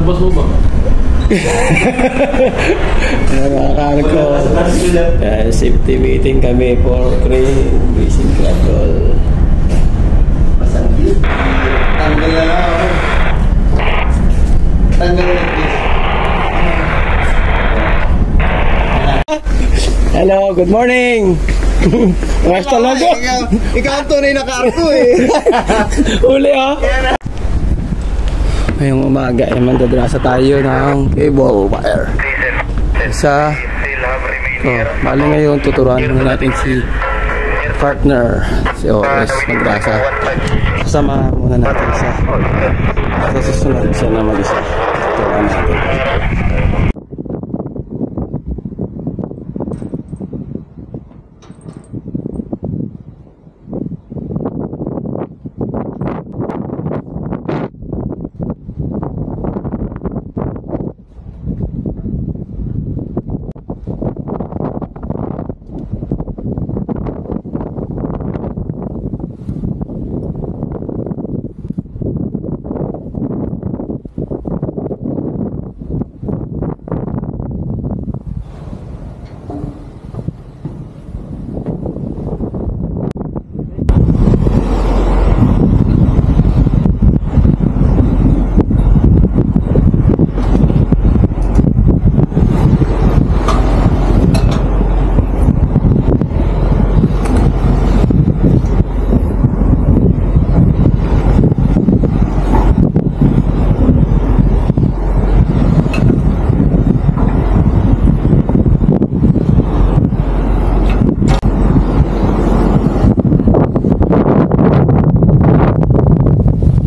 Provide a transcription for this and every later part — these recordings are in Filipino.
boss mo ba? Nakakaano ko. Safety meeting kami for Crane Racing Club. Masangkit. Tanggal na lang. Tanggal na lang. Hello, good morning. Mas talaga. Ikaw ang tunay na karto eh. Uli oh. Ngayong umaga ay mandadrasa tayo ng cable wire. Sa bali ngayon tuturuan muna natin si partner si OS madrasa. Kasama muna natin sa susunod siya na mag-isa. Tuturuan natin.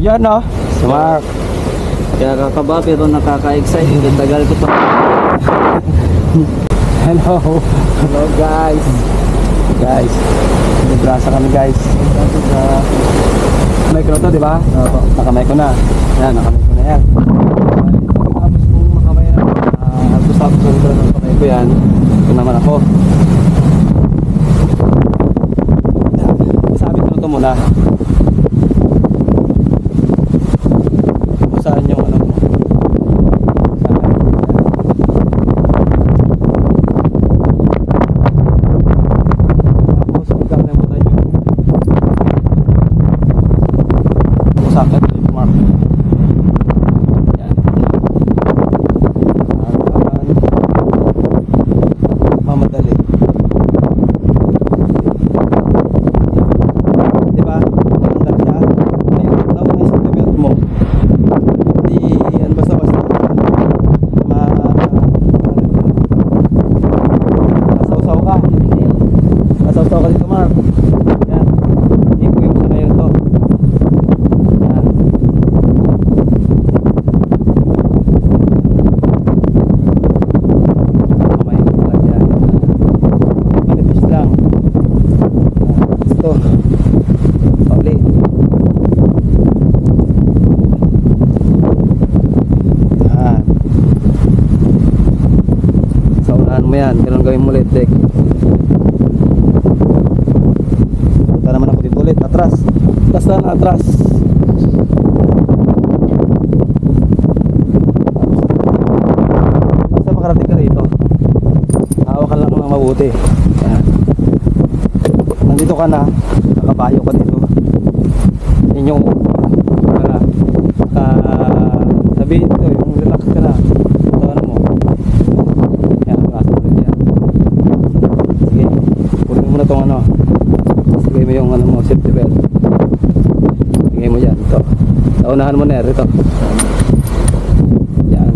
Yan oh, smart. Kaya kakaba pero nakaka-excite. Tagal ko pa. Hello. Hello guys. Guys, nagrasa kami guys. Micro to, di ba? Opo. Naka-micro na. Yan, naka-micro na yan. Tapos kung makamaya na, tapos ulit na pakay ko yan. Ito naman ako. Sabi ko na ito muna. Saan yung ano mo? Tapos magkakalimutan yung socket lip mark. Yan. Mamadali. Diba? Tanggal siya. Ngayon, nauna yung safety belt mo. Yan basta-basta masawsaw ka dito Mark. Yan, i-equip sa ngayon to. Yan, kamay ko lang yan, manipis lang. Ito pauli. Mo yan, kailangan gawin mo ulit deck. Punta naman ako dito ulit, atras. Basta na atras. Basta makarating ka rito, hawakan lang ng mabuti. Yan. Nandito ka na, nakabayo ka dito. Yun yung sabihin dito, yung relax ka na. Ito ano mo. Muna itong ano, sige mo yung ano mo, safety belt. Sige mo yan, ito. Naunahan mo na ito. Yan.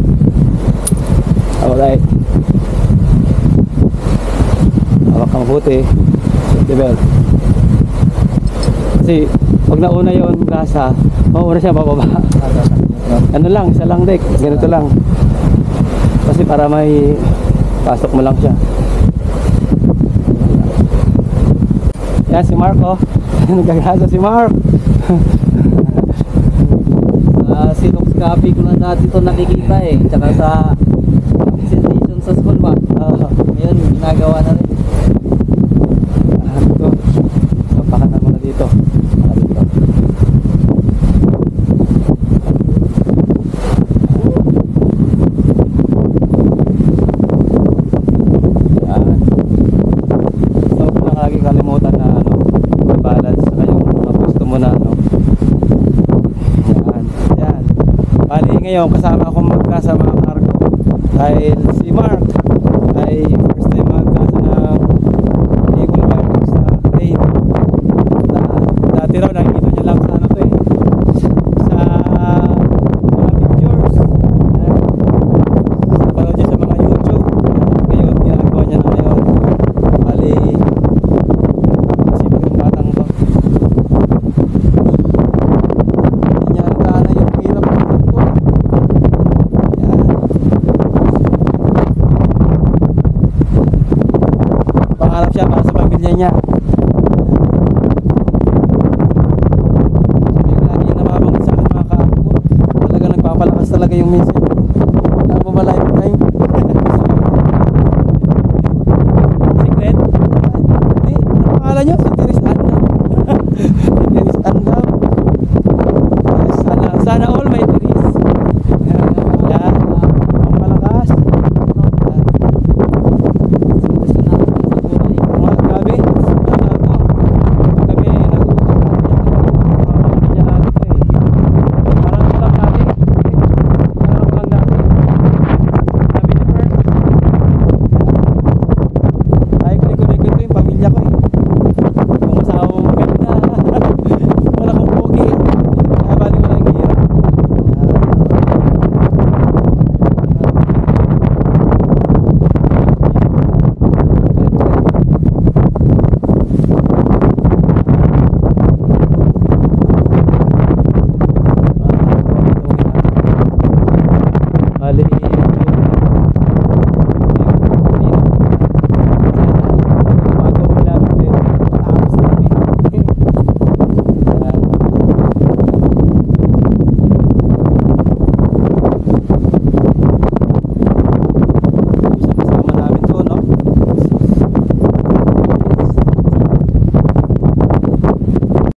Alright. Hawak kang mabuti, safety belt. Kasi pag nauna yun gasa, mauna siya bababa. Ano lang, isa lang deck, ganito lang. Kasi para may pasok mo lang siya. Yan si Mark oh. Nagagasa si Mark. Sinox copy ko na dati ito nakikita eh. Tsaka sa presentation sa school ba? Ngayon, ginagawa na rin. Ito. Papakanan mo na dito. ngayon kasama akong magkasa mga cargo. Dahil si Mark ay first time magkasa ng Eagle Wire sa crane. Dati raw nakikita niya lang sa ano to sa mga pictures. Panood niya sa mga YouTube. Ngayon ginagawa niya na ngayon. Bali simple yung batang to. Hindi niya nagdaan yung hirap ng ko. Yan. Pangarap siya para sa pamilya niya. Talaga nagpapalakas talaga yung minsan. Wala po ba lifetime?